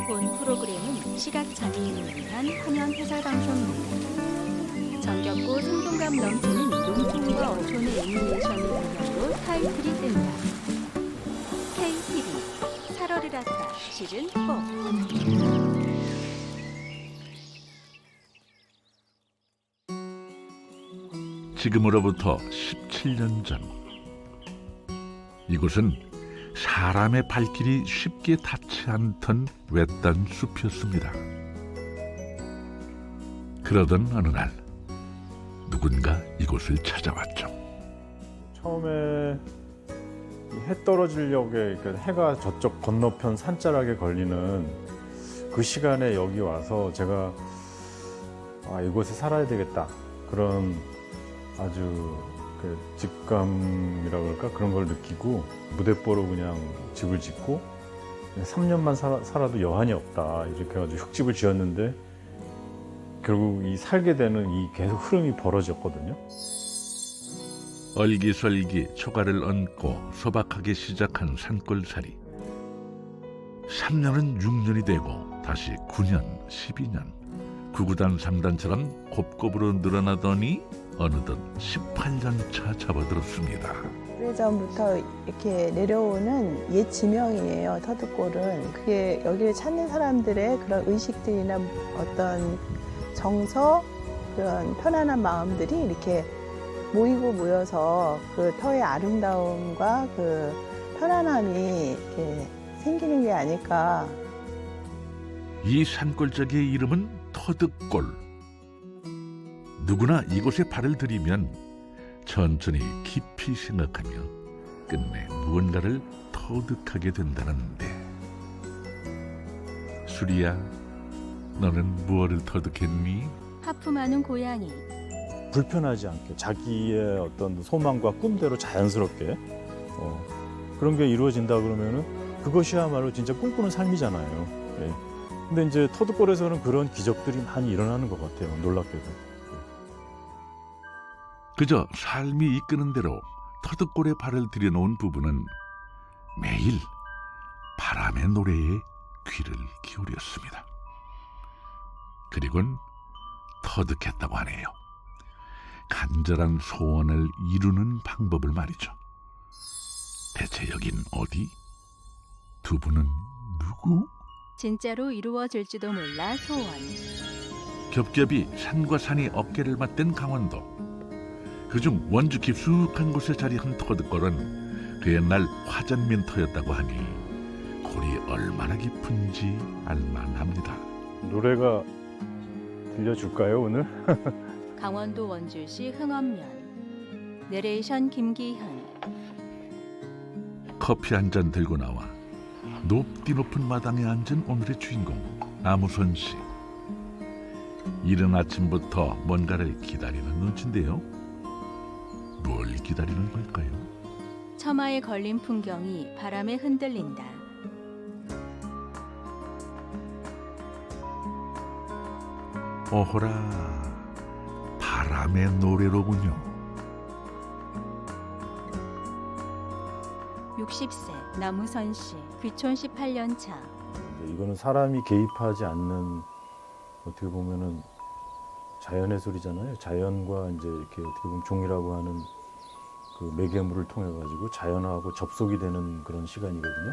본 프로그램은 시각장애인을 위한 화면 해설 방송입니다. 정겹고 생동감 넘치는 농촌과 어촌의 애니메이션을 배경으로 타이틀이 뜬다. K-TV 살얼으라타 시즌 4. 지금으로부터 17년 전 이곳은 사람의 발길이 쉽게 닿지 않던 외딴 숲이었습니다. 그러던 어느 날 누군가 이곳을 찾아왔죠. 처음에 해 떨어질 역에 해가 저쪽 건너편 산자락에 걸리는 그 시간에 여기 와서 제가 이곳에 살아야 되겠다, 그런 아주 직감이라 그럴까, 그런 걸 느끼고 무대뽀로 그냥 집을 짓고 3년만 살아도 여한이 없다, 이렇게 해가지고 흙집을 지었는데 결국 이 살게 되는 이 계속 흐름이 벌어졌거든요. 얼기설기 초가를 얹고 소박하게 시작한 산골살이 3년은 6년이 되고 다시 9년, 12년, 구구단 3단처럼 곱곱으로 늘어나더니 어느덧 18년 차 접어들었습니다. 오래전부터 이렇게 내려오는 옛 지명이에요. 터득골은. 그게 여기를 찾는 사람들의 그런 의식들이나 어떤 정서, 그런 편안한 마음들이 이렇게 모이고 모여서 그 터의 아름다움과 그 편안함이 이렇게 생기는 게 아닐까. 이 산골짜기의 이름은 터득골. 누구나 이곳에 발을 들이면 천천히 깊이 생각하며 끝내 무언가를 터득하게 된다는데, 수리야, 너는 무엇을 터득했니? 하품하는 고양이. 불편하지 않게 자기의 어떤 소망과 꿈대로 자연스럽게 그런 게 이루어진다 그러면은 그것이야말로 진짜 꿈꾸는 삶이잖아요. 예. 근데 이제 터득골에서는 그런 기적들이 많이 일어나는 것 같아요. 놀랍게도. 그저 삶이 이끄는 대로 터득골에 발을 들여놓은 부부는 매일 바람의 노래에 귀를 기울였습니다. 그리곤 터득했다고 하네요. 간절한 소원을 이루는 방법을 말이죠. 대체 여긴 어디? 두 분은 누구? 진짜로 이루어질지도 몰라 소원. 겹겹이 산과 산이 어깨를 맞댄 강원도. 그중 원주 깊숙한 곳에 자리한 터득골은 그 옛날 화전민터였다고 하니 골이 얼마나 깊은지 알만합니다. 노래가 들려줄까요, 오늘? 강원도 원주시 흥원면. 내레이션 김기현. 커피 한 잔 들고 나와 높디 높은 마당에 앉은 오늘의 주인공 아무선 씨. 이른 아침부터 뭔가를 기다리는 눈치인데요. 뭘 기다리는 걸까요? 처마에 걸린 풍경이 바람에 흔들린다. 오호라, 바람의 노래로군요. 60세 남우선 씨, 귀촌 18년 차. 이거는 사람이 개입하지 않는, 어떻게 보면은 자연의 소리잖아요. 자연과 이제 이렇게 어떻게 보면 종이라고 하는 그 매개물을 통해 가지고 자연하고 접속이 되는 그런 시간이거든요.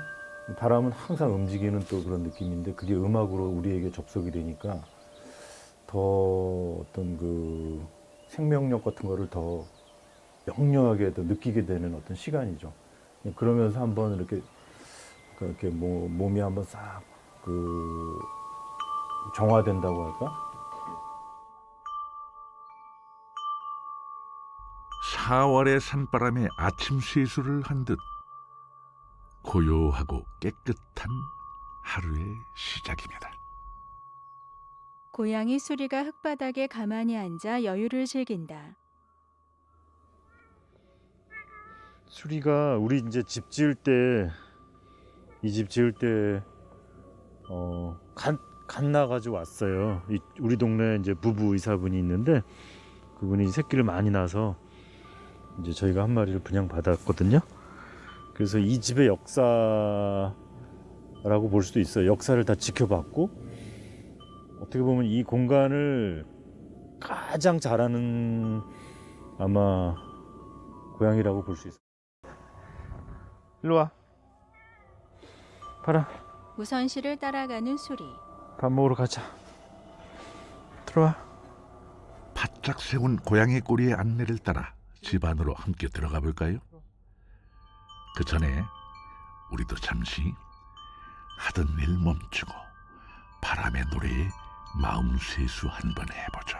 바람은 항상 움직이는 또 그런 느낌인데 그게 음악으로 우리에게 접속이 되니까 더 어떤 그 생명력 같은 거를 더 명료하게 더 느끼게 되는 어떤 시간이죠. 그러면서 한번 이렇게 몸이 한번 싹 그 정화된다고 할까? 4월의 산바람에 아침 세수를 한 듯 고요하고 깨끗한 하루의 시작입니다. 고양이 수리가 흙바닥에 가만히 앉아 여유를 즐긴다. 수리가 우리 이제 집 지을 때, 이 집 지을 때 갓 나가지고 왔어요. 우리 동네에 이제 부부 의사분이 있는데 그분이 새끼를 많이 낳아서 이제 저희가 한 마리를 분양받았거든요. 그래서 이 집의 역사를 라고 볼 수도 있어요. 역사를 다 지켜봤고 어떻게 보면 이 공간을 가장 잘하는 아마 고양이라고 볼 수 있어요. 일로 와. 봐라. 우선 씨를 따라가는 수리. 밥 먹으러 가자. 들어와. 바짝 세운 고양이 꼬리의 안내를 따라 집 안으로 함께 들어가 볼까요? 그 전에 우리도 잠시 하던 일 멈추고 바람의 노래에 마음 세수 한번 해보죠.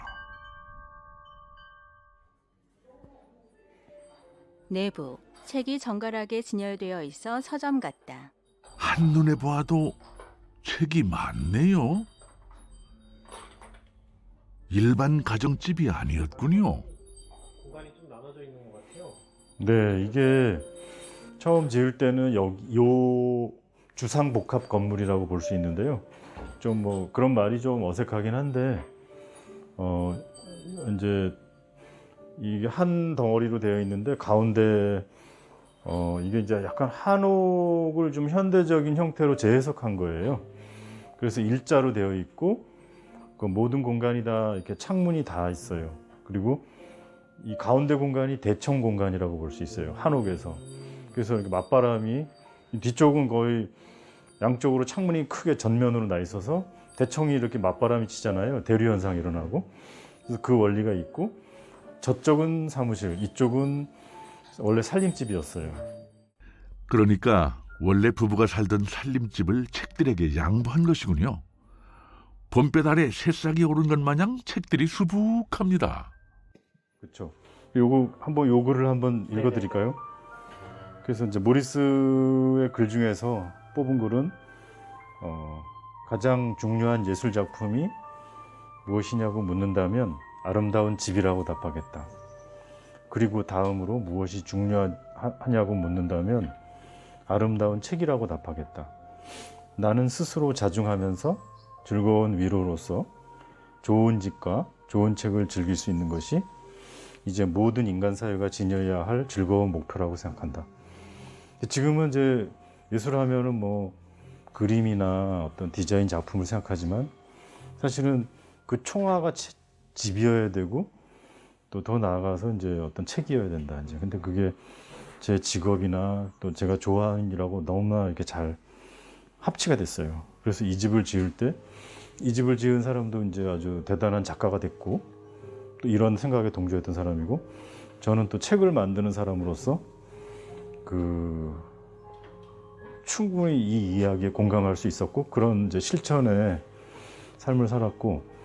내부, 책이 정갈하게 진열되어 있어 서점 같다. 한눈에 보아도 책이 많네요. 일반 가정집이 아니었군요. 공간이 좀 나눠져 있는 것 같아요. 네, 이게 처음 지을 때는 요 주상복합 건물이라고 볼 수 있는데요. 좀 뭐 그런 말이 좀 어색하긴 한데 이제 이게 한 덩어리로 되어 있는데 가운데 이게 이제 약간 한옥을 좀 현대적인 형태로 재해석한 거예요. 그래서 일자로 되어 있고 그 모든 공간이 다 이렇게 창문이 다 있어요. 그리고 이 가운데 공간이 대청 공간이라고 볼 수 있어요. 한옥에서. 그래서 이렇게 맞바람이 뒤쪽은 거의 양쪽으로 창문이 크게 전면으로 나 있어서 대청이 이렇게 맞바람이 치잖아요. 대류 현상이 일어나고. 그래서 그 원리가 있고 저쪽은 사무실, 이쪽은 원래 살림집이었어요. 그러니까 원래 부부가 살던 살림집을 책들에게 양보한 것이군요. 봄볕 아래 새싹이 오른 것 마냥 책들이 수북합니다. 그렇죠. 요 글을 한번 읽어드릴까요? 그래서 이제 모리스의 글 중에서 뽑은 글은 가장 중요한 예술 작품이 무엇이냐고 묻는다면 아름다운 집이라고 답하겠다. 그리고 다음으로 무엇이 중요하냐고 묻는다면 아름다운 책이라고 답하겠다. 나는 스스로 자중하면서 즐거운 위로로서 좋은 집과 좋은 책을 즐길 수 있는 것이 이제 모든 인간 사회가 지녀야 할 즐거운 목표라고 생각한다. 지금은 이제 예술하면은 뭐 그림이나 어떤 디자인 작품을 생각하지만 사실은 그 총화가 집이어야 되고 또 더 나아가서 이제 어떤 책이어야 된다. 이제 근데 그게 제 직업이나 또 제가 좋아하는 일하고 너무나 이렇게 잘 합치가 됐어요. 그래서 이 집을 지을 때 이 집을 지은 사람도 이제 아주 대단한 작가가 됐고 또 이런 생각에 동조했던 사람이고 저는 또 책을 만드는 사람으로서 충분히 이 이야기에 공감할 수 있었고 그런 이제 실천의 삶을 살았고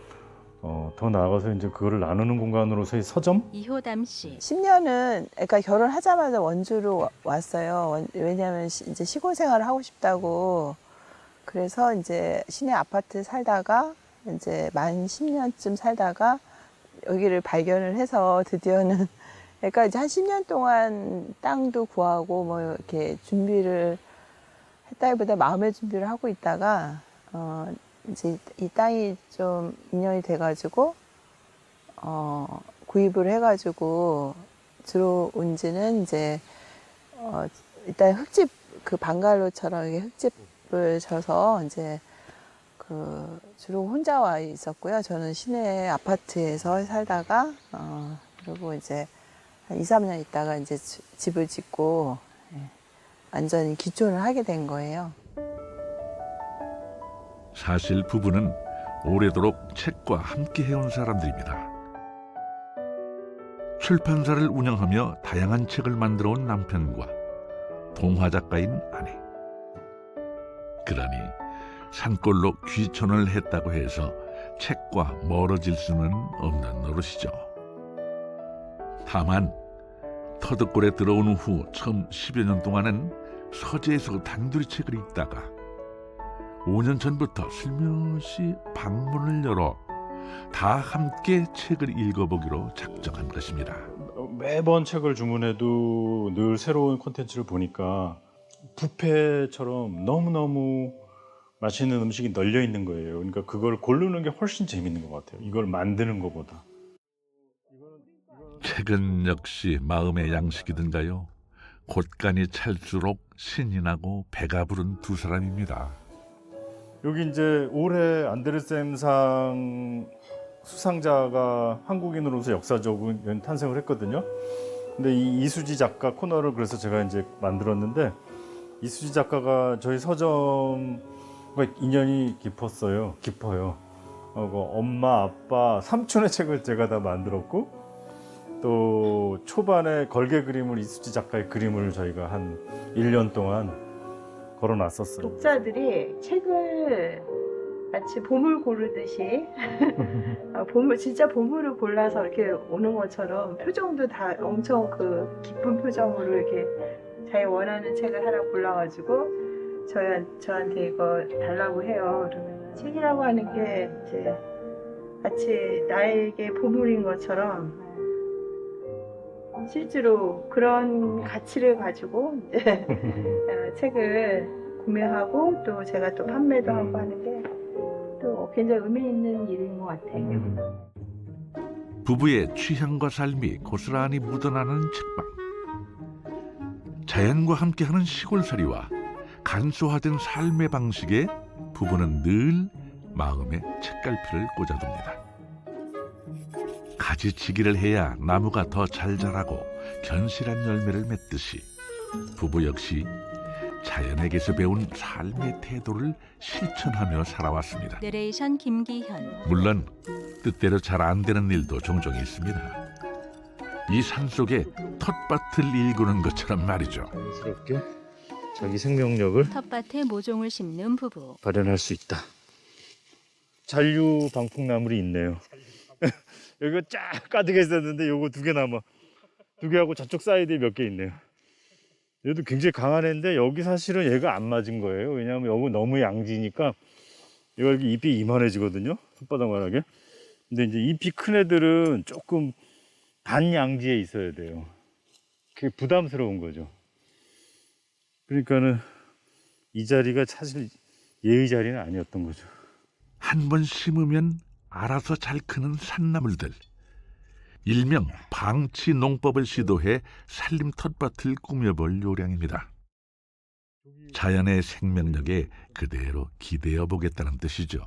더 나아가서 이제 그거를 나누는 공간으로서의 서점. 이효담 씨. 10년은 그러니까 결혼하자마자 원주로 왔어요. 왜냐하면 이제 시골 생활을 하고 싶다고. 그래서 이제 시내 아파트 살다가 이제 만 10년쯤 살다가 여기를 발견을 해서 드디어는 그러니까 이제 한 10년 동안 땅도 구하고 뭐 이렇게 준비를 했다기보다 마음의 준비를 하고 있다가 이제 이 땅이 좀 인연이 돼가지고 구입을 해가지고 들어온 지는 이제 일단 흙집 그 방갈로처럼 이게 흙집을 져서 이제 그 주로 혼자 와 있었고요. 저는 시내 아파트에서 살다가 그리고 이제 한 2, 3년 있다가 이제 집을 짓고 완전히 기촌을 하게 된 거예요. 사실 부부는 오래도록 책과 함께 해온 사람들입니다. 출판사를 운영하며 다양한 책을 만들어 온 남편과 동화 작가인 아내. 그러니 산골로 귀촌을 했다고 해서 책과 멀어질 수는 없는 노릇이죠. 다만 터득골에 들어온 후 처음 10여 년 동안은 서재에서 단둘이 책을 읽다가 5년 전부터 슬며시 방문을 열어 다 함께 책을 읽어보기로 작정한 것입니다. 매번 책을 주문해도 늘 새로운 콘텐츠를 보니까 뷔페처럼 너무너무 맛있는 음식이 널려 있는 거예요. 그러니까 그걸 고르는 게 훨씬 재밌는 것 같아요. 이걸 만드는 것보다. 책은 역시 마음의 양식이든가요. 곳간이 찰수록 신이 나고 배가 부른 두 사람입니다. 여기 이제 올해 안데르센상 수상자가 한국인으로서 역사적인 탄생을 했거든요. 근데 이 이수지 작가 코너를 그래서 제가 이제 만들었는데, 이수지 작가가 저희 서점과 인연이 깊어요. 엄마, 아빠, 삼촌의 책을 제가 다 만들었고, 또 초반에 걸개 그림을 이수지 작가의 그림을 저희가 한 1년 동안 걸어놨었어요. 독자들이 책을 마치 보물 고르듯이 진짜 보물을 골라서 이렇게 오는 것처럼 표정도 다 엄청 그 깊은 표정으로 이렇게 자기 원하는 책을 하나 골라가지고 저한테 이거 달라고 해요. 그러면 책이라고 하는 게 이제 마치 나에게 보물인 것처럼 실제로 그런 가치를 가지고 이제 책을 구매하고 또 제가 또 판매도 하고 하는 게 또 굉장히 의미 있는 일인 것 같아요. 부부의 취향과 삶이 고스란히 묻어나는 책방. 자연과 함께하는 시골살이와 간소화된 삶의 방식에 부부는 늘 마음에 책갈피를 꽂아둡니다. 가지치기를 해야 나무가 더 잘 자라고 견실한 열매를 맺듯이 부부 역시 자연에게서 배운 삶의 태도를 실천하며 살아왔습니다. 내레이션 김기현. 물론 뜻대로 잘 안 되는 일도 종종 있습니다. 이 산속에 텃밭을 일구는 것처럼 말이죠. 자연스럽게 자기 생명력을 텃밭에 모종을 심는 부부. 발현할 수 있다. 잔류 방풍나물이 있네요. 여기가 쫙 가득 있었는데 요거 2개 남아. 2개하고 저쪽 사이드에 몇 개 있네요. 얘도 굉장히 강한 애인데 여기 사실은 얘가 안 맞은 거예요. 왜냐하면 여기 너무 양지니까 얘가 이렇게 잎이 이만해지거든요. 손바닥만하게. 근데 이제 잎이 큰 애들은 조금 반양지에 있어야 돼요. 그게 부담스러운 거죠. 그러니까는 이 자리가 사실 얘의 자리는 아니었던 거죠. 한 번 심으면 알아서 잘 크는 산나물들. 일명 방치 농법을 시도해 산림 텃밭을 꾸며볼 요량입니다. 자연의 생명력에 그대로 기대어 보겠다는 뜻이죠.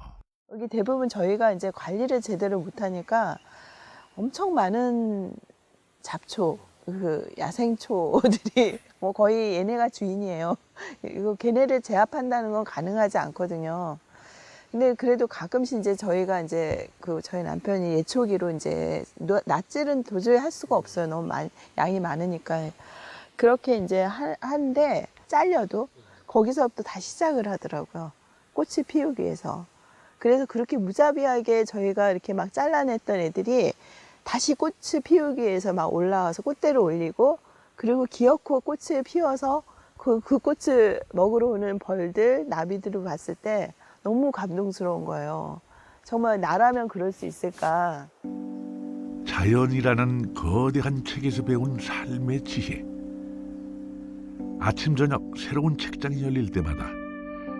여기 대부분 저희가 이제 관리를 제대로 못하니까 엄청 많은 잡초, 그 야생초들이 뭐 거의 얘네가 주인이에요. 이거 걔네를 제압한다는 건 가능하지 않거든요. 근데 그래도 가끔씩 이제 저희가 이제 저희 남편이 예초기로 이제 낫질은 도저히 할 수가 없어요. 너무 양이 많으니까. 그렇게 이제 하는데 잘려도 거기서부터 다시 시작을 하더라고요. 꽃을 피우기 위해서. 그래서 그렇게 무자비하게 저희가 이렇게 막 잘라냈던 애들이 다시 꽃을 피우기 위해서 막 올라와서 꽃대를 올리고, 그리고 기어코 꽃을 피워서 그 꽃을 먹으러 오는 벌들, 나비들을 봤을 때 너무 감동스러운 거예요. 정말 나라면 그럴 수 있을까. 자연이라는 거대한 책에서 배운 삶의 지혜. 아침 저녁 새로운 책장이 열릴 때마다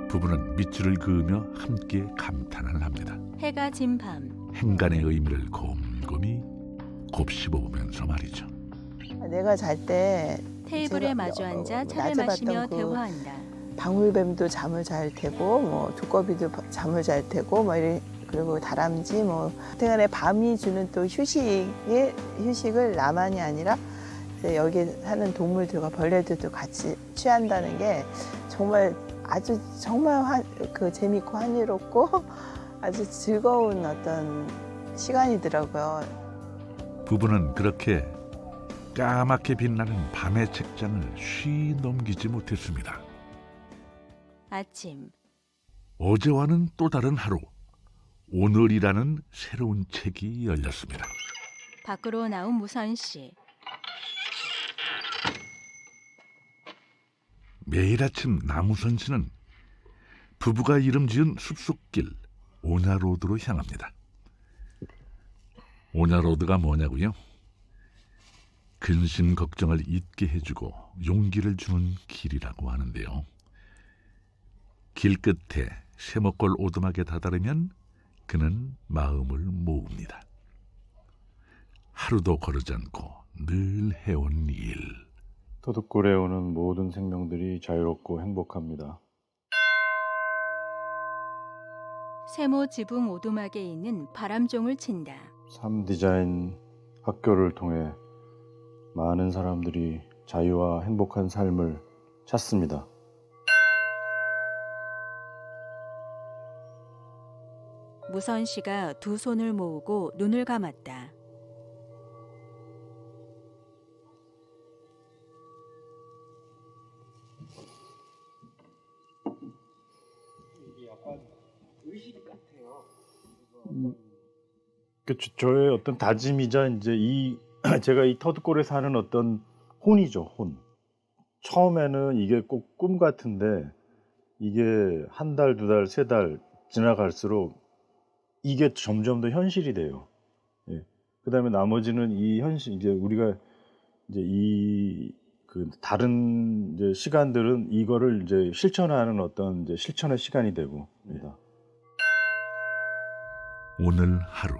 부부는 밑줄을 그으며 함께 감탄을 합니다. 해가 진 밤. 행간의 의미를 곰곰이 곱씹어보면서 말이죠. 내가 잘 때 테이블에 마주 앉아 차를 낮에 마시며 봤던 그 대화한다. 방울뱀도 잠을 잘 테고, 뭐 두꺼비도 잠을 잘 테고, 뭐 그리고 다람쥐, 뭐 하여튼간에 밤이 주는 또 휴식을 나만이 아니라 이제 여기 사는 동물들과 벌레들도 같이 취한다는 게 정말 재밌고 한이롭고 아주 즐거운 어떤 시간이더라고요. 부부는 그렇게 까맣게 빛나는 밤의 책장을 쉬 넘기지 못했습니다. 아침. 어제와는 또 다른 하루. 오늘이라는 새로운 책이 열렸습니다. 밖으로 나온 무선 씨. 매일 아침 나무선 씨는 부부가 이름 지은 숲속길 오냐로드로 향합니다. 오냐로드가 뭐냐고요? 근심 걱정을 잊게 해주고 용기를 주는 길이라고 하는데요. 길 끝에 세목골 오두막에 다다르면 그는 마음을 모읍니다. 하루도 거르지 않고 늘 해온 일. 도둑골에 오는 모든 생명들이 자유롭고 행복합니다. 세모 지붕 오두막에 있는 바람종을 친다. 삶 디자인 학교를 통해 많은 사람들이 자유와 행복한 삶을 찾습니다. 무선 씨가 두 손을 모으고 눈을 감았다. 이게 약간 의식 같아요. 저의 어떤 다짐이자 이제 이 제가 이 터드골에 사는 어떤 혼이죠, 혼. 처음에는 이게 꼭 꿈 같은데 이게 한 달, 두 달, 세 달 지나갈수록 이게 점점 더 현실이 돼요. 예. 그다음에 나머지는 이 현실 이제 우리가 이제 이 그 다른 이제 시간들은 이거를 이제 실천하는 어떤 이제 실천의 시간이 되고. 오늘 하루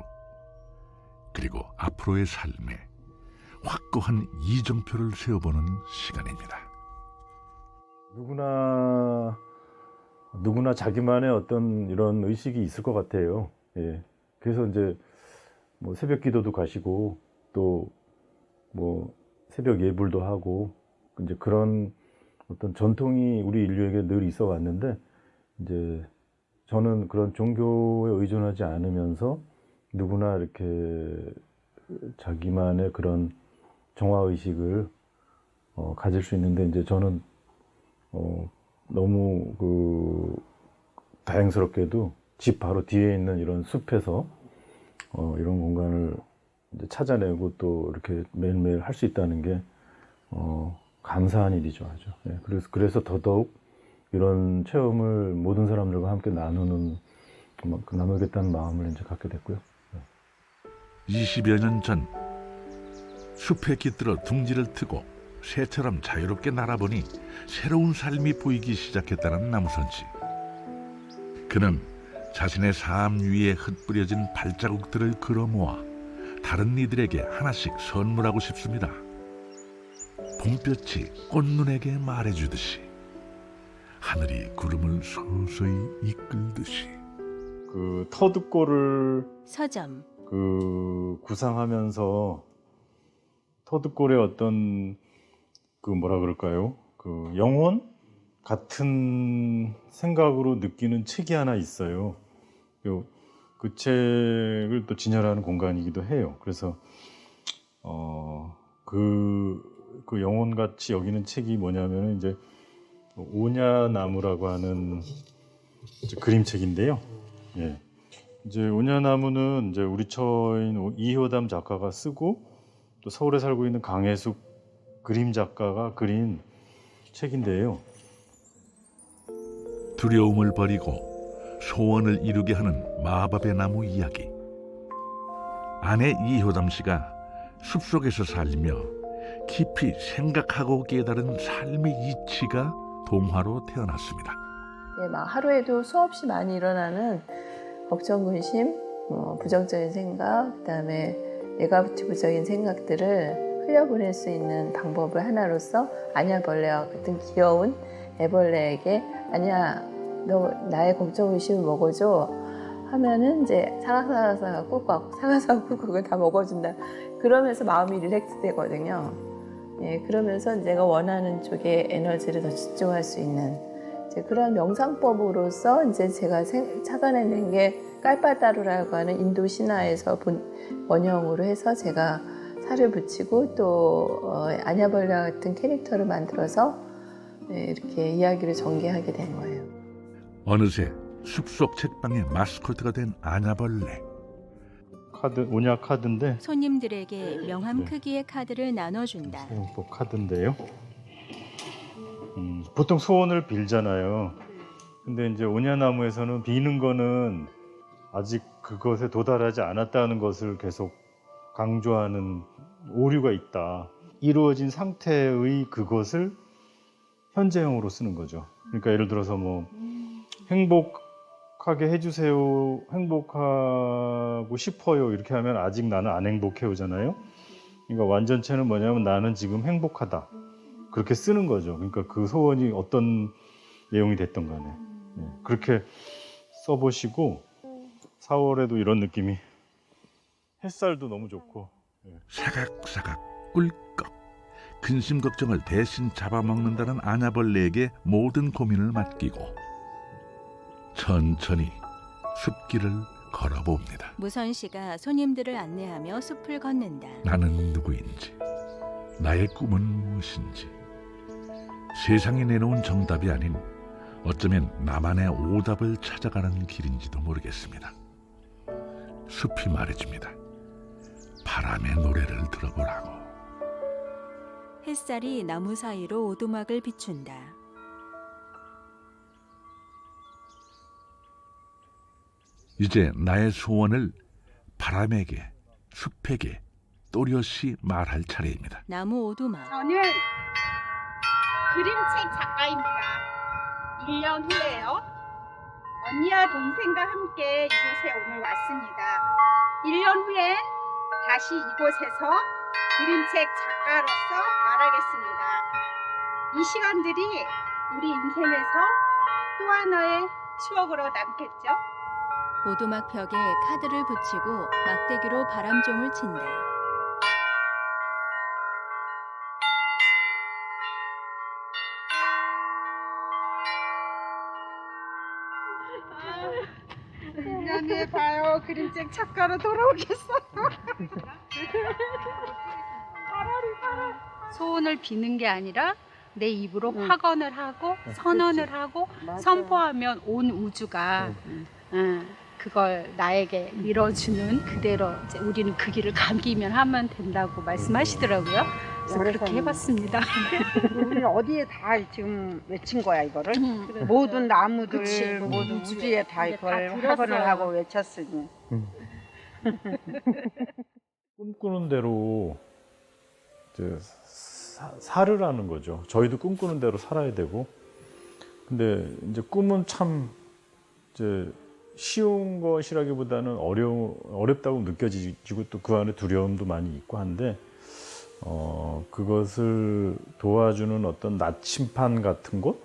그리고 앞으로의 삶에 확고한 이정표를 세워보는 시간입니다. 누구나 자기만의 어떤 이런 의식이 있을 것 같아요. 예. 그래서 이제 뭐 새벽 기도도 가시고 또 뭐 새벽 예불도 하고 이제 그런 어떤 전통이 우리 인류에게 늘 있어 왔는데 이제 저는 그런 종교에 의존하지 않으면서 누구나 이렇게 자기만의 그런 정화 의식을 가질 수 있는데 이제 저는 너무 다행스럽게도 집 바로 뒤에 있는 이런 숲에서 이런 공간을 이제 찾아내고 또 이렇게 매일매일 할 수 있다는 게 감사한 일이죠, 아주. 예, 그래서 더더욱 이런 체험을 모든 사람들과 함께 나누겠다는 마음을 이제 갖게 됐고요. 20여 년 전 숲에 깃들어 둥지를 트고 새처럼 자유롭게 날아보니 새로운 삶이 보이기 시작했다는 남우선 씨. 그는 자신의 삶 위에 흩뿌려진 발자국들을 걸어모아 다른 이들에게 하나씩 선물하고 싶습니다. 봄볕이 꽃눈에게 말해주듯이 하늘이 구름을 서서히 이끌듯이. 그 터드골을 서점. 구상하면서 터드골의 어떤 뭐라 그럴까요? 영혼 같은 생각으로 느끼는 책이 하나 있어요. 그 책을 또 진열하는 공간이기도 해요. 그래서 그 영혼같이 여기는 책이 뭐냐면은 이제 오냐나무라고 하는 그림책인데요. 예. 이제 오냐나무는 이제 우리 처인 이효담 작가가 쓰고 또 서울에 살고 있는 강혜숙 그림 작가가 그린 책인데요. 두려움을 버리고 소원을 이루게 하는 마법의 나무 이야기. 아내 이효담 씨가 숲속에서 살며 깊이 생각하고 깨달은 삶의 이치가 동화로 태어났습니다. 네, 막 하루에도 수없이 많이 일어나는 걱정, 근심, 부정적인 생각, 그다음에 네거티브적인 생각들을 흘려보낼 수 있는 방법을 하나로서 아냐벌레와 같은 귀여운 애벌레에게 아니야 너 나의 걱정, 의심을 먹어줘 하면은 이제 사각사각 꿀꺽 사각사각 꿀꺽을 다 먹어준다. 그러면서 마음이 릴렉스 되거든요. 예, 그러면서 내가 원하는 쪽에 에너지를 더 집중할 수 있는 이제 그런 명상법으로서 이제 제가 찾아내는 게 깔바다루라고 하는 인도 신화에서 본 원형으로 해서 제가 살을 붙이고 또 아냐벌레 같은 캐릭터를 만들어서 이렇게 이야기를 전개하게 된 거예요. 어느새 숲속 책방의 마스코트가 된 아냐벌레. 오냐 카드인데 손님들에게 명함 크기의 카드를 나눠준다. 소원법 카드인데요. 보통 소원을 빌잖아요. 근데 이제 오냐나무에서는 비는 거는 아직 그것에 도달하지 않았다는 것을 계속 강조하는 오류가 있다. 이루어진 상태의 그것을 현재형으로 쓰는 거죠. 그러니까 예를 들어서 뭐 행복하게 해주세요, 행복하고 싶어요 이렇게 하면 아직 나는 안 행복해오잖아요. 그러니까 완전체는 뭐냐면 나는 지금 행복하다 그렇게 쓰는 거죠. 그러니까 그 소원이 어떤 내용이 됐던 간에 그렇게 써보시고 4월에도 이런 느낌이. 햇살도 너무 좋고. 사각사각 꿀꺽. 근심 걱정을 대신 잡아먹는다는 아냐벌레에게 모든 고민을 맡기고 천천히 숲길을 걸어봅니다. 무선 씨가 손님들을 안내하며 숲을 걷는다. 나는 누구인지, 나의 꿈은 무엇인지, 세상이 내놓은 정답이 아닌 어쩌면 나만의 오답을 찾아가는 길인지도 모르겠습니다. 숲이 말해줍니다. 바람의 노래를 들어보라고. 햇살이 나무 사이로 오두막을 비춘다. 이제 나의 소원을 바람에게, 숲에게 또렷이 말할 차례입니다. 나무 오두막. 저는 그림책 작가입니다. 1년 후에요. 언니와 동생과 함께 이곳에 오늘 왔습니다. 1년 후엔 다시 이곳에서 그림책 작가로서 말하겠습니다. 이 시간들이 우리 인생에서 또 하나의 추억으로 남겠죠? 오두막 벽에 카드를 붙이고 막대기로 바람종을 친다. 내년에 봐요. 그림책 작가로 돌아오겠어요. 소원을 비는 게 아니라 내 입으로 확언을 하고 선언을 하고 선포하면 온 우주가 그걸 나에게 밀어주는 그대로 이제 우리는 그 길을 감기면 하면 된다고 말씀하시더라고요. 그래서 그렇게 해봤습니다. 우리 어디에 다 지금 외친 거야 이거를? 모든 나무들, 그치, 모든 우주에. 우주에 다 근데 다 이걸 들었어요. 확언을 하고 외쳤으니. 꿈꾸는 대로 이제 살으라는 거죠. 저희도 꿈꾸는 대로 살아야 되고. 근데 이제 꿈은 참 이제 쉬운 것이라기보다는 어렵다고 느껴지고 또 그 안에 두려움도 많이 있고 한데 그것을 도와주는 어떤 나침판 같은 곳?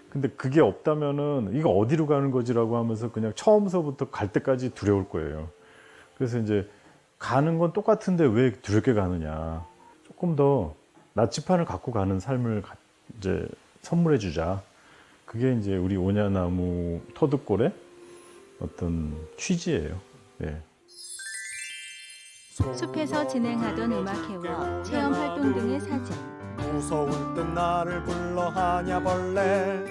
근데 그게 없다면은 이거 어디로 가는 거지라고 하면서 그냥 처음서부터 갈 때까지 두려울 거예요. 그래서 이제 가는 건 똑같은데 왜 두렵게 가느냐. 조금 더 나침판을 갖고 가는 삶을 이제 선물해 주자. 그게 이제 우리 오냐나무 터득골의 어떤 취지예요. 네. 숲에서 진행하던 음악회와 체험 활동 등의 사진. 무서울 듯 나를 불러 하냐벌레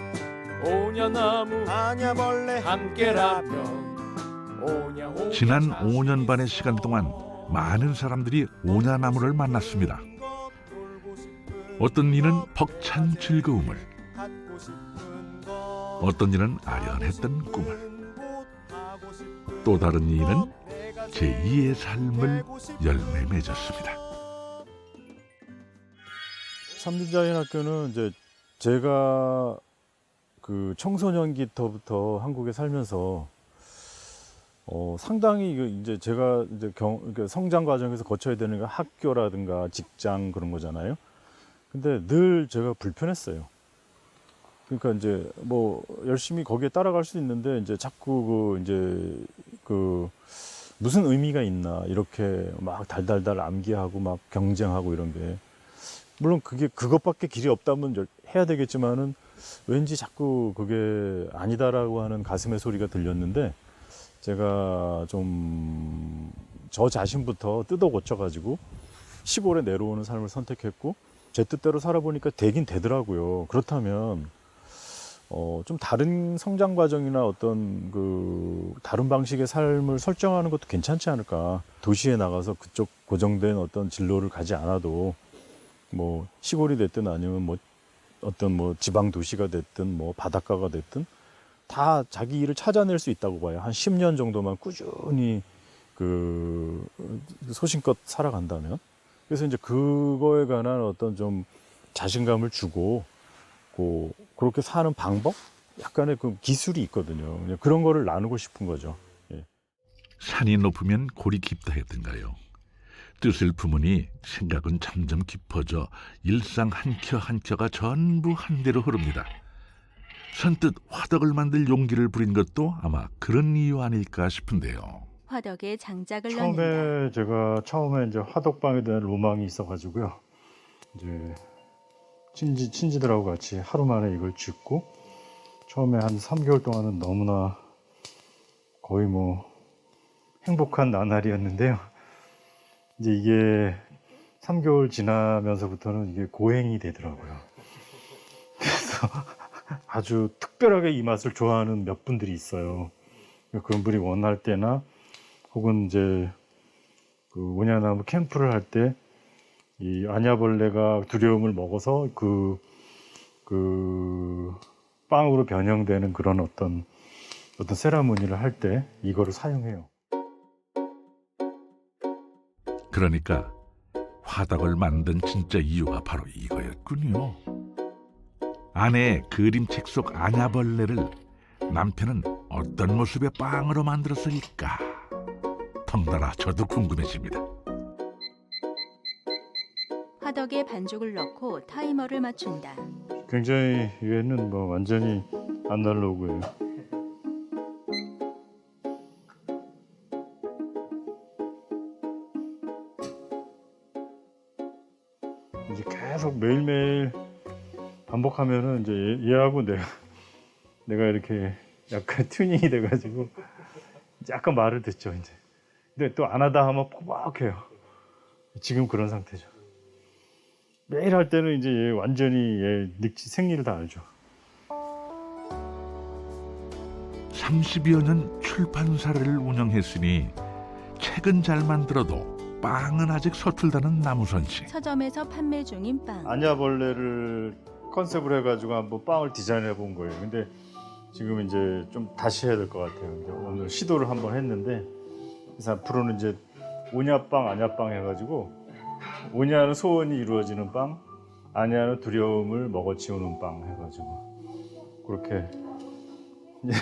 오냐나무 하냐벌레 함께라면 오냐 지난 5년 반의 시간 동안 많은 사람들이 오냐나무를 만났습니다. 어떤 이는 벅찬 즐거움을, 어떤 이는 아련했던 꿈을, 또 다른 이는 제2의 삶을 열매 맺었습니다. 삼림자연학교는 이제 제가 그 청소년기부터 한국에 살면서 상당히 이제 제가 이제 그러니까 성장 과정에서 거쳐야 되는 게 학교라든가 직장 그런 거잖아요. 근데 늘 제가 불편했어요. 그러니까 이제 뭐 열심히 거기에 따라갈 수 있는데 이제 자꾸 그 무슨 의미가 있나 이렇게 막 달달달 암기하고 막 경쟁하고 이런 게 물론 그것밖에 길이 없다면 해야 되겠지만은 왠지 자꾸 그게 아니다라고 하는 가슴의 소리가 들렸는데 제가 좀 저 자신부터 뜯어 고쳐가지고 시골에 내려오는 삶을 선택했고 제 뜻대로 살아보니까 되긴 되더라고요. 그렇다면 좀 다른 성장 과정이나 어떤 그 다른 방식의 삶을 설정하는 것도 괜찮지 않을까. 도시에 나가서 그쪽 고정된 어떤 진로를 가지 않아도 뭐 시골이 됐든 아니면 뭐 어떤 뭐 지방 도시가 됐든 뭐 바닷가가 됐든 다 자기 일을 찾아낼 수 있다고 봐요. 한 10년 정도만 꾸준히 그 소신껏 살아간다면. 그래서 이제 그거에 관한 어떤 좀 자신감을 주고 그렇게 사는 방법? 약간의 그 기술이 있거든요. 그냥 그런 거를 나누고 싶은 거죠. 예. 산이 높으면 골이 깊다 했던가요. 뜻을 품으니 생각은 점점 깊어져 일상 한 켜 한 켜가 전부 한대로 흐릅니다. 선뜻 화덕을 만들 용기를 부린 것도 아마 그런 이유 아닐까 싶은데요. 화덕에 장작을 넣는다. 처음에 이제 화덕방에 대한 로망이 있어가지고요. 이제 친지들하고 같이 하루 만에 이걸 짓고 처음에 한 3개월 동안은 너무나 거의 뭐 행복한 나날이었는데요. 이제 이게 3개월 지나면서부터는 이게 고행이 되더라고요. 그래서 아주 특별하게 이 맛을 좋아하는 몇 분들이 있어요. 그런 분이 원할 때나 혹은 이제 그 오냐나무 캠프를 할 때 이 아냐벌레가 두려움을 먹어서 그 빵으로 변형되는 그런 어떤 세라모니를 할 때 이거를 사용해요. 그러니까 화덕을 만든 진짜 이유가 바로 이거였군요. 아내의 그림책 속 아냐벌레를 남편은 어떤 모습의 빵으로 만들었을까? 덩달아 저도 궁금해집니다. 화덕에 반죽을 넣고 타이머를 맞춘다. 굉장히 얘는 뭐 완전히 아날로그예요. 이제 계속 매일매일 반복하면은 이제 얘하고 내가 이렇게 약간 튜닝이 돼가지고 약간 말을 듣죠 이제. 근데 또 안 하다 하면 포박해요. 지금 그런 상태죠. 매일 할 때는 이제 얘 완전히 얘 생리를 다 알죠. 30여 년 출판사를 운영했으니 책은 잘 만들어도 빵은 아직 서툴다는 남우선 씨. 서점에서 판매 중인 빵. 아냐벌레를 컨셉으로 해가지고 한번 빵을 디자인해 본 거예요. 근데 지금 이제 좀 다시 해야 될 것 같아요. 이제 오늘 시도를 한번 했는데 그래서 앞으로는 이제 오냐빵, 아냐빵 해가지고 오냐는 소원이 이루어지는 빵, 아냐는 두려움을 먹어치우는 빵 해가지고 그렇게 이제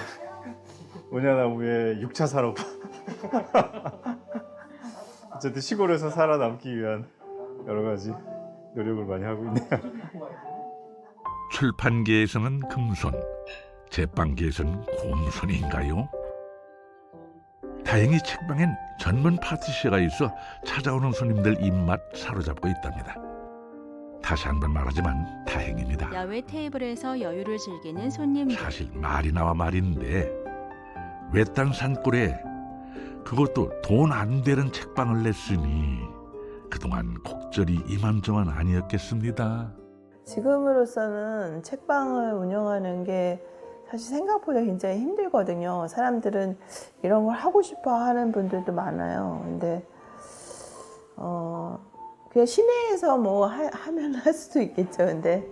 오냐나무의 6차 산업 어쨌든 시골에서 살아남기 위한 여러 가지 노력을 많이 하고 있네요. 출판계에서는 금손, 제빵계에서는 곰손인가요? 다행히 책방엔 전문 파티시어가 있어 찾아오는 손님들 입맛 사로잡고 있답니다. 다시 한번 말하지만 다행입니다. 야외 테이블에서 여유를 즐기는 손님들. 사실 말이 나와 말인데 외딴 산골에 그것도 돈 안 되는 책방을 냈으니 그동안 곡절이 이만저만 아니었겠습니다. 지금으로서는 책방을 운영하는 게 사실 생각보다 굉장히 힘들거든요. 사람들은 이런 걸 하고 싶어 하는 분들도 많아요. 근데 그냥 시내에서 뭐 하면 할 수도 있겠죠. 근데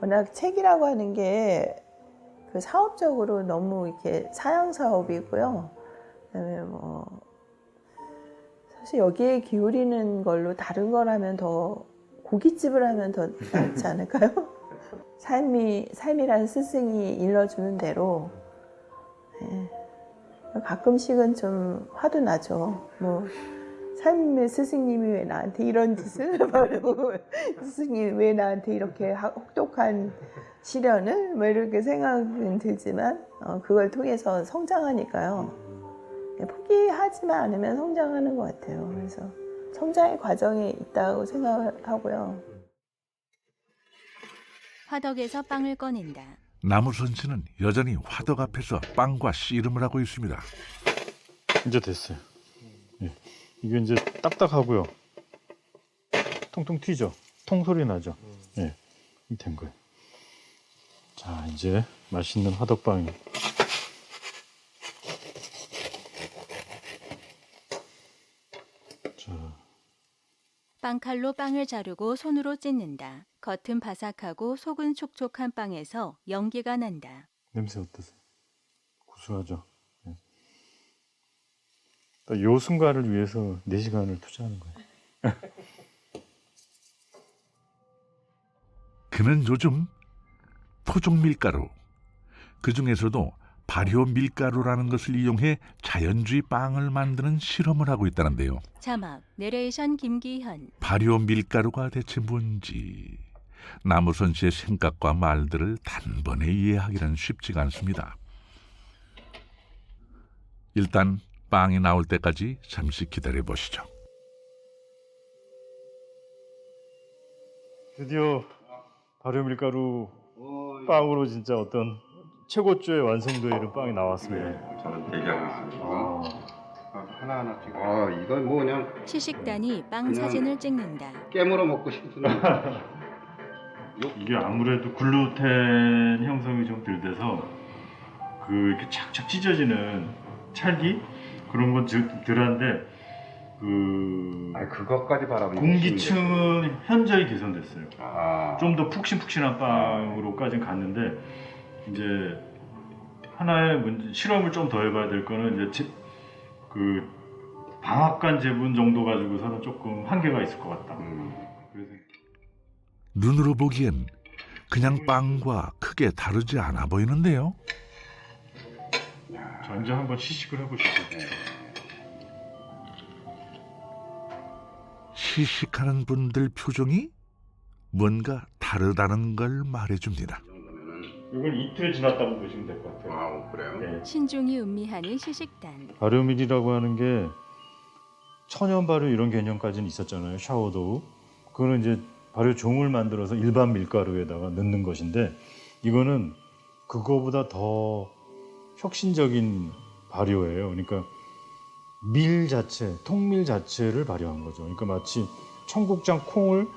워낙 책이라고 하는 게 그 사업적으로 너무 이렇게 사양 사업이고요. 그다음에 뭐 사실 여기에 기울이는 걸로 다른 걸 하면 더 고깃집을 하면 더 낫지 않을까요? 삶이란 스승이 일러주는 대로 가끔씩은 좀 화도 나죠. 뭐 삶의 스승님이 왜 나한테 이런 짓을 말하고 스승님이 왜 나한테 이렇게 혹독한 시련을 뭐 이렇게 생각은 들지만 그걸 통해서 성장하니까요. 포기하지만 않으면 성장하는 것 같아요. 그래서 성장의 과정이 있다고 생각하고요. 화덕에서 빵을 꺼낸다. 남우선 씨는 여전히 화덕 앞에서 빵과 씨름을 하고 있습니다. 이제 됐어요. 예. 이게 이제 딱딱하고요. 통통 튀죠. 통소리 나죠. 예, 된 거예요. 자, 이제 맛있는 화덕빵이. 자, 빵칼로 빵을 자르고 손으로 찢는다. 겉은 바삭하고 속은 촉촉한 빵에서 연기가 난다. 냄새 어떠세요? 구수하죠. 예. 또 요 순간을 위해서 4시간을 투자하는 거예요. 그는 요즘 토종 밀가루, 그 중에서도 발효 밀가루라는 것을 이용해 자연주의 빵을 만드는 실험을 하고 있다는데요. 자막, 내레이션 김기현. 발효 밀가루가 대체 뭔지, 남우선 씨의 생각과 말들을 단번에 이해하기는 쉽지가 않습니다. 일단 빵이 나올 때까지 잠시 기다려 보시죠. 드디어 발효밀가루 빵으로 진짜 어떤 최고조의 완성도에 이른 빵이 나왔습니다. 저는 대기하고 있습니다. 하나하나 찍어. 이건 뭐 그냥 시식단이 빵 그냥- 사진을 찍는다. 깨물어 먹고 싶은. 이게 아무래도 글루텐 형성이 좀 덜 돼서 이렇게 착착 찢어지는 찰기 그런 건 덜한데 그것까지 바라보니 공기층은 현저히 개선됐어요. 좀 좀 더 푹신푹신한 빵으로까지는 갔는데 이제 하나의 문제, 실험을 좀 더 해봐야 될 거는 이제 방앗간 제분 정도 가지고서는 조금 한계가 있을 것 같다. 그래서 눈으로 보기엔 그냥 빵과 크게 다르지 않아 보이는데요. 자, 이제 한번 시식을 해보시죠. 시식하는 분들 표정이 뭔가 다르다는 걸 말해줍니다. 이건 이틀 지났다고 보시면 될 것 같아요. 그래요? 네. 신중히 음미하는 시식단. 발효밀이라고 하는 게 천연 발효 이런 개념까지는 있었잖아요. 샤워도우. 그거는 이제 발효종을 만들어서 일반 밀가루에다가 넣는 것인데 이거는 그거보다 더 혁신적인 발효예요. 그러니까 밀 자체, 통밀 자체를 발효한 거죠. 그러니까 마치 청국장 콩을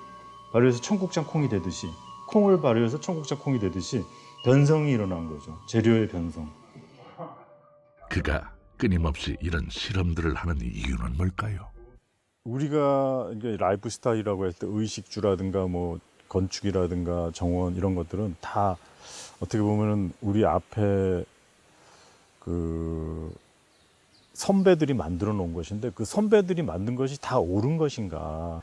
발효해서 청국장 콩이 되듯이 콩을 발효해서 청국장 콩이 되듯이 변성이 일어난 거죠. 재료의 변성. 그가 끊임없이 이런 실험들을 하는 이유는 뭘까요? 우리가 이게 라이프 스타일이라고 할 때 의식주라든가 뭐 건축이라든가 정원 이런 것들은 다 어떻게 보면은 우리 앞에 선배들이 만들어 놓은 것인데 그 선배들이 만든 것이 다 옳은 것인가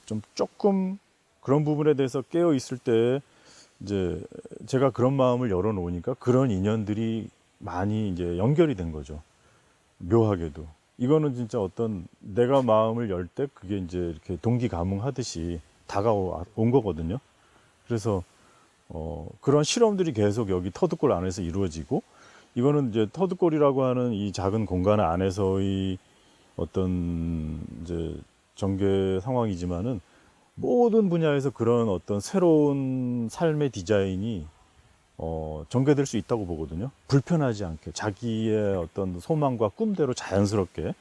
좀 조금 그런 부분에 대해서 깨어 있을 때 이제 제가 그런 마음을 열어 놓으니까 그런 인연들이 많이 이제 연결이 된 거죠. 묘하게도. 이거는 진짜 어떤 내가 마음을 열 때 그게 이제 이렇게 동기가뭉하듯이 다가온 거거든요. 그래서 그런 실험들이 계속 여기 터득골 안에서 이루어지고 이거는 이제 터득골이라고 하는 이 작은 공간 안에서의 어떤 이제 전개 상황이지만은 모든 분야에서 그런 어떤 새로운 삶의 디자인이 전개될 수 있다고 보거든요. 불편하지 않게 자기의 어떤 소망과 꿈대로 자연스럽게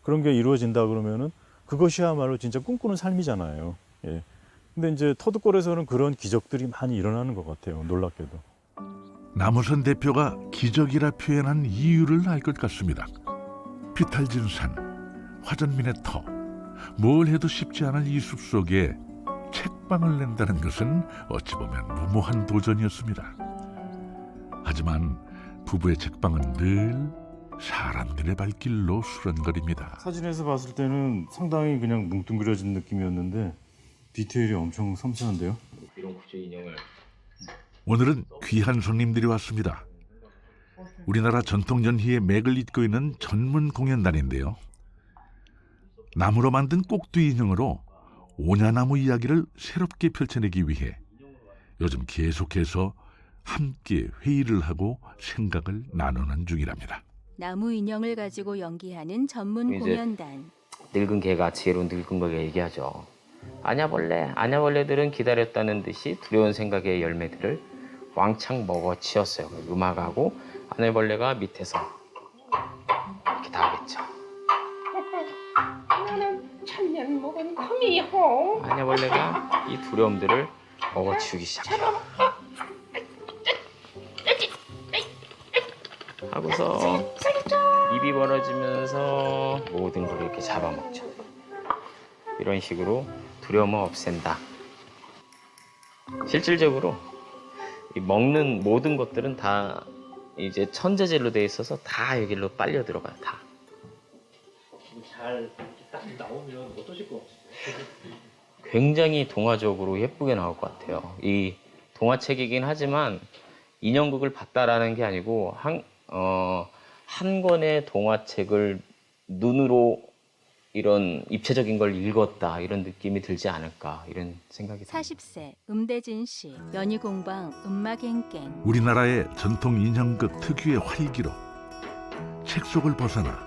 그런 게 이루어진다 그러면은 그것이야말로 진짜 꿈꾸는 삶이잖아요. 예. 근데 이제 터득골에서는 그런 기적들이 많이 일어나는 것 같아요. 놀랍게도. 남우선 대표가 기적이라 표현한 이유를 알 것 같습니다. 비탈진 산, 화전민의 터, 뭘 해도 쉽지 않은 이 숲속에 책방을 낸다는 것은 어찌 보면 무모한 도전이었습니다. 하지만 부부의 책방은 늘 사람들의 발길로 수런거립니다. 사진에서 봤을 때는 상당히 그냥 뭉뚱그려진 느낌이었는데 디테일이 엄청 섬세한데요. 이런 구조 인형을 오늘은 귀한 손님들이 왔습니다. 우리나라 전통 연희의 맥을 잇고 있는 전문 공연단인데요. 나무로 만든 꼭두 인형으로 오냐나무 이야기를 새롭게 펼쳐내기 위해 요즘 계속해서 함께 회의를 하고 생각을 나누는 중이랍니다. 나무 인형을 가지고 연기하는 전문 이제 공연단. 늙은 개가 지혜로 늙은 거게 얘기하죠. 아냐벌레들은 기다렸다는 듯이 두려운 생각의 열매들을 왕창 먹어치웠어요. 음악하고 아냐벌레가 밑에서 이렇게 다 하겠죠. 나는 천년 먹은 컴이요. 아냐벌레가 이 두려움들을 먹어치우기 시작해요. 하고서 입이 벌어지면서 모든 걸 이렇게 잡아먹죠. 이런 식으로 두려움을 없앤다. 실질적으로 이 먹는 모든 것들은 다 이제 천재질로 돼 있어서 다 여기로 빨려 들어가요. 다. 잘 딱 나오면 어떠실 것 같으세요? 굉장히 동화적으로 예쁘게 나올 것 같아요. 이 동화책이긴 하지만 인형극을 봤다라는 게 아니고 한 권의 동화책을 눈으로 이런 입체적인 걸 읽었다 이런 느낌이 들지 않을까 이런 생각이 듭니다. 40세 음대진 씨, 연희공방 음악행갱. 우리나라의 전통 인형극 특유의 활기로 책 속을 벗어나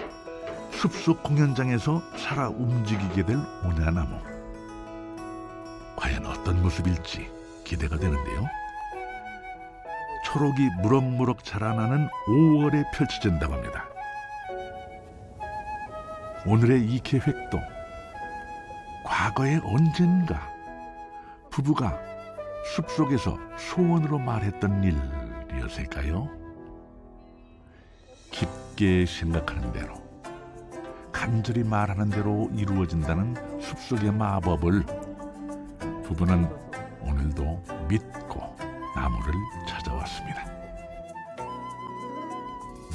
숲속 공연장에서 살아 움직이게 될 오냐나무. 과연 어떤 모습일지 기대가 되는데요. 초록이 무럭무럭 자라나는 5월에 펼쳐진다고 합니다. 오늘의 이 계획도 과거의 언젠가 부부가 숲속에서 소원으로 말했던 일이었을까요? 깊게 생각하는 대로 간절히 말하는 대로 이루어진다는 숲속의 마법을 부부는 오늘도 믿고 나무를 찾아왔습니다.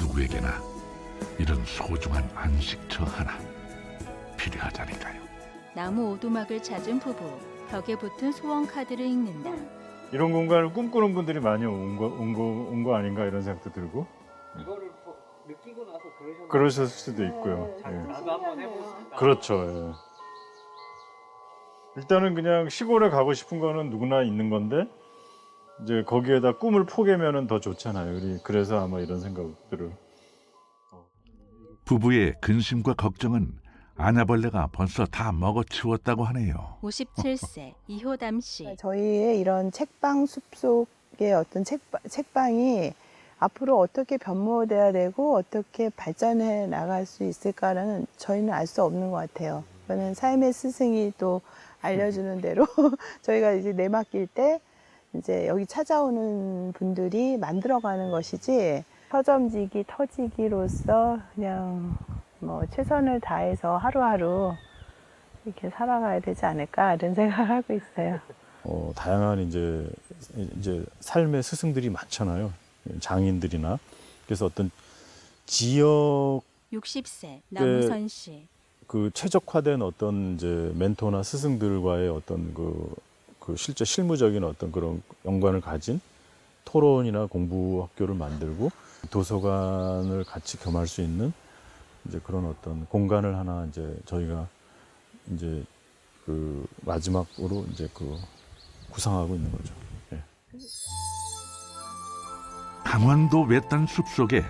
누구에게나 이런 소중한 안식처 하나 필요하지 않을까요? 나무 오두막을 찾은 부부. 벽에 붙은 소원 카드를 읽는다. 이런 공간을 꿈꾸는 분들이 많이 온 거 아닌가 이런 생각도 들고. 이거를 느끼고 나서 그러셨을 수도 있고요. 예. 나도 한번 해보고 싶다. 그렇죠. 예. 일단은 그냥 시골에 가고 싶은 거는 누구나 있는 건데 이제 거기에다 꿈을 포개면은 더 좋잖아요. 그래서 아마 이런 생각들을. 부부의 근심과 걱정은 아냐벌레가 벌써 다 먹어치웠다고 하네요. 57세 이효담 씨. 저희의 이런 책방 숲속의 어떤 책방이 앞으로 어떻게 변모돼야 되고 어떻게 발전해 나갈 수 있을까라는 저희는 알 수 없는 것 같아요. 저는 삶의 스승이 또 알려주는 대로 저희가 이제 내맡길 때 이제 여기 찾아오는 분들이 만들어가는 것이지 터점지기 터지기로서 그냥 뭐 최선을 다해서 하루하루 이렇게 살아가야 되지 않을까 이런 생각을 하고 있어요. 다양한 이제 삶의 스승들이 많잖아요. 장인들이나 그래서 어떤 지역 60세 남우선 씨. 그 최적화된 어떤 이제 멘토나 스승들과의 어떤 그 실제 실무적인 어떤 그런 연관을 가진 토론이나 공부 학교를 만들고 도서관을 같이 겸할 수 있는 이제 그런 어떤 공간을 하나 이제 저희가 이제 그 마지막으로 이제 그 구상하고 있는 거죠. 예. 강원도 외딴 숲속에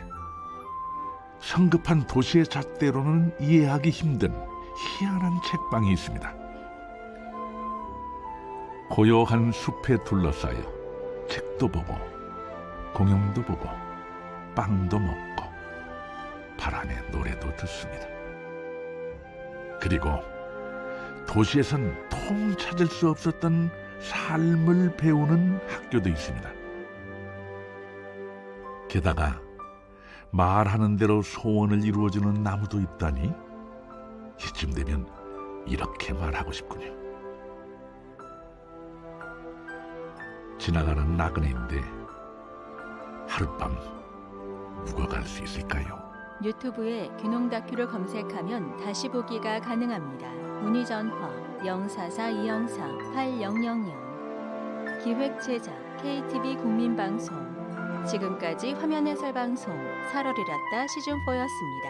성급한 도시의 잣대로는 이해하기 힘든 희한한 책방이 있습니다. 고요한 숲에 둘러싸여 책도 보고 공연도 보고 빵도 먹고 바람에 노래도 듣습니다. 그리고 도시에선 통 찾을 수 없었던 삶을 배우는 학교도 있습니다. 게다가 말하는 대로 소원을 이루어주는 나무도 있다니 이쯤 되면 이렇게 말하고 싶군요. 지나가는 나그네인데 하룻밤 묵어갈 수 있을까요? 유튜브에 귀농 다큐를 검색하면 다시 보기가 가능합니다. 문의 전화 044-204-8000 기획 제작 KTV 국민방송. 지금까지 화면 해설 방송 4월이랐다 시즌4였습니다.